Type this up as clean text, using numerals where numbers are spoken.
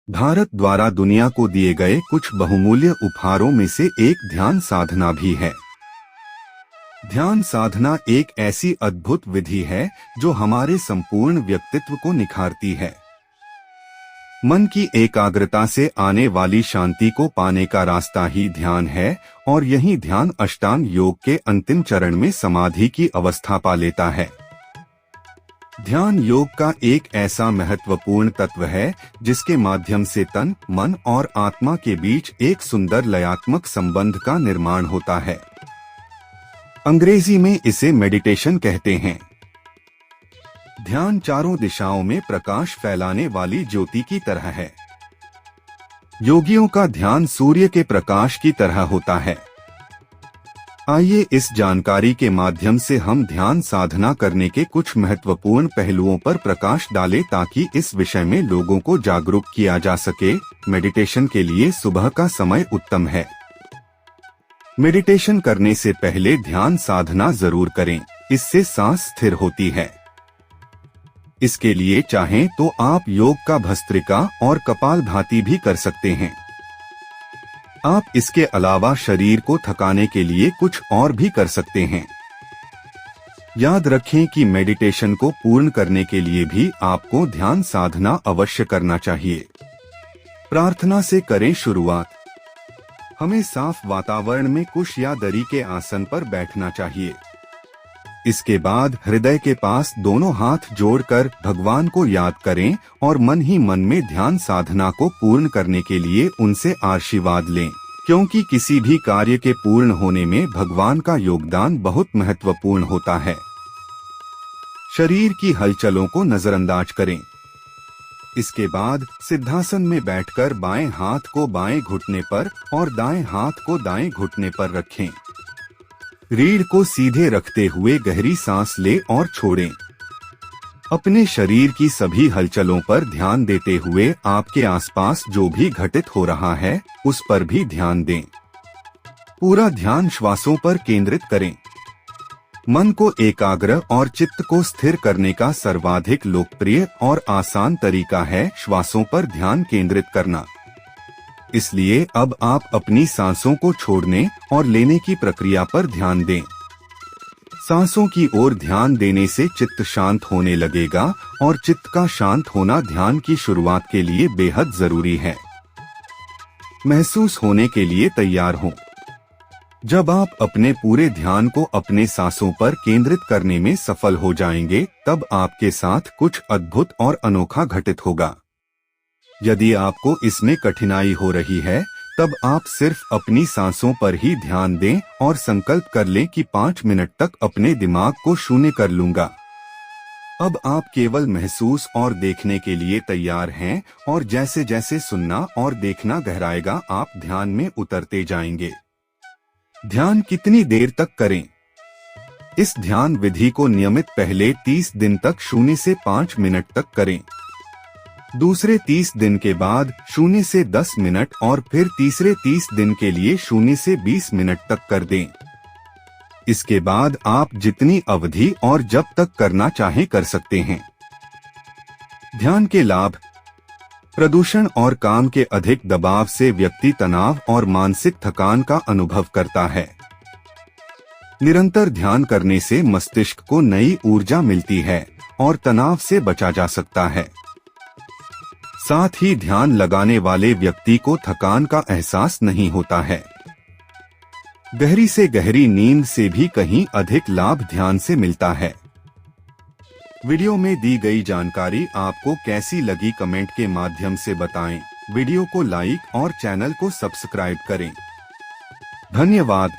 भारत द्वारा दुनिया को दिए गए कुछ बहुमूल्य उपहारों में से एक ध्यान साधना भी है। ध्यान साधना एक ऐसी अद्भुत विधि है जो हमारे संपूर्ण व्यक्तित्व को निखारती है। मन की एकाग्रता से आने वाली शांति को पाने का रास्ता ही ध्यान है और यही ध्यान अष्टांग योग के अंतिम चरण में समाधि की अवस्था पा लेता है। ध्यान योग का एक ऐसा महत्वपूर्ण तत्व है जिसके माध्यम से तन, मन और आत्मा के बीच एक सुंदर लयात्मक संबंध का निर्माण होता है। अंग्रेजी में इसे मेडिटेशन कहते हैं। ध्यान चारों दिशाओं में प्रकाश फैलाने वाली ज्योति की तरह है। योगियों का ध्यान सूर्य के प्रकाश की तरह होता है। आइए इस जानकारी के माध्यम से हम ध्यान साधना करने के कुछ महत्वपूर्ण पहलुओं पर प्रकाश डालें ताकि इस विषय में लोगों को जागरूक किया जा सके। मेडिटेशन के लिए सुबह का समय उत्तम है। मेडिटेशन करने से पहले ध्यान साधना जरूर करें, इससे सांस स्थिर होती है। इसके लिए चाहें तो आप योग का भस्त्रिका और कपालभाति भी कर सकते हैं। आप इसके अलावा शरीर को थकाने के लिए कुछ और भी कर सकते हैं। याद रखें कि मेडिटेशन को पूर्ण करने के लिए भी आपको ध्यान साधना अवश्य करना चाहिए। प्रार्थना से करें शुरुआत। हमें साफ वातावरण में कुश या दरी के आसन पर बैठना चाहिए। इसके बाद हृदय के पास दोनों हाथ जोड़कर भगवान को याद करें और मन ही मन में ध्यान साधना को पूर्ण करने के लिए उनसे आशीर्वाद लें, क्योंकि किसी भी कार्य के पूर्ण होने में भगवान का योगदान बहुत महत्वपूर्ण होता है। शरीर की हलचलों को नजरअंदाज करें। इसके बाद सिद्धासन में बैठकर बाएं हाथ को बाएं घुटने पर और दाएं हाथ को दाएं घुटने पर रखें। रीढ़ को सीधे रखते हुए गहरी सांस लें और छोड़ें। अपने शरीर की सभी हलचलों पर ध्यान देते हुए आपके आसपास जो भी घटित हो रहा है उस पर भी ध्यान दें। पूरा ध्यान श्वासों पर केंद्रित करें। मन को एकाग्र और चित्त को स्थिर करने का सर्वाधिक लोकप्रिय और आसान तरीका है श्वासों पर ध्यान केंद्रित करना। इसलिए अब आप अपनी सांसों को छोड़ने और लेने की प्रक्रिया पर ध्यान दें। सांसों की ओर ध्यान देने से चित्त शांत होने लगेगा और चित्त का शांत होना ध्यान की शुरुआत के लिए बेहद जरूरी है। महसूस होने के लिए तैयार हों। जब आप अपने पूरे ध्यान को अपने सांसों पर केंद्रित करने में सफल हो जाएंगे, तब आपके साथ कुछ अद्भुत और अनोखा घटित होगा। यदि आपको इसमें कठिनाई हो रही है, तब आप सिर्फ अपनी सांसों पर ही ध्यान दें और संकल्प कर लें कि 5 मिनट तक अपने दिमाग को शून्य कर लूंगा। अब आप केवल महसूस और देखने के लिए तैयार हैं और जैसे जैसे सुनना और देखना गहराएगा, आप ध्यान में उतरते जाएंगे। ध्यान कितनी देर तक करें? इस ध्यान विधि को नियमित पहले 30 दिन तक 0 से 5 मिनट तक करें। दूसरे 30 दिन के बाद 0 से 10 मिनट और फिर तीसरे 30 दिन के लिए 0 से 20 मिनट तक कर दें। इसके बाद आप जितनी अवधि और जब तक करना चाहें कर सकते हैं। ध्यान के लाभ। प्रदूषण और काम के अधिक दबाव से व्यक्ति तनाव और मानसिक थकान का अनुभव करता है। निरंतर ध्यान करने से मस्तिष्क को नई ऊर्जा मिलती है और तनाव से बचा जा सकता है। साथ ही ध्यान लगाने वाले व्यक्ति को थकान का एहसास नहीं होता है। गहरी से गहरी नींद से भी कहीं अधिक लाभ ध्यान से मिलता है। वीडियो में दी गई जानकारी आपको कैसी लगी कमेंट के माध्यम से बताएं। वीडियो को लाइक और चैनल को सब्सक्राइब करें। धन्यवाद।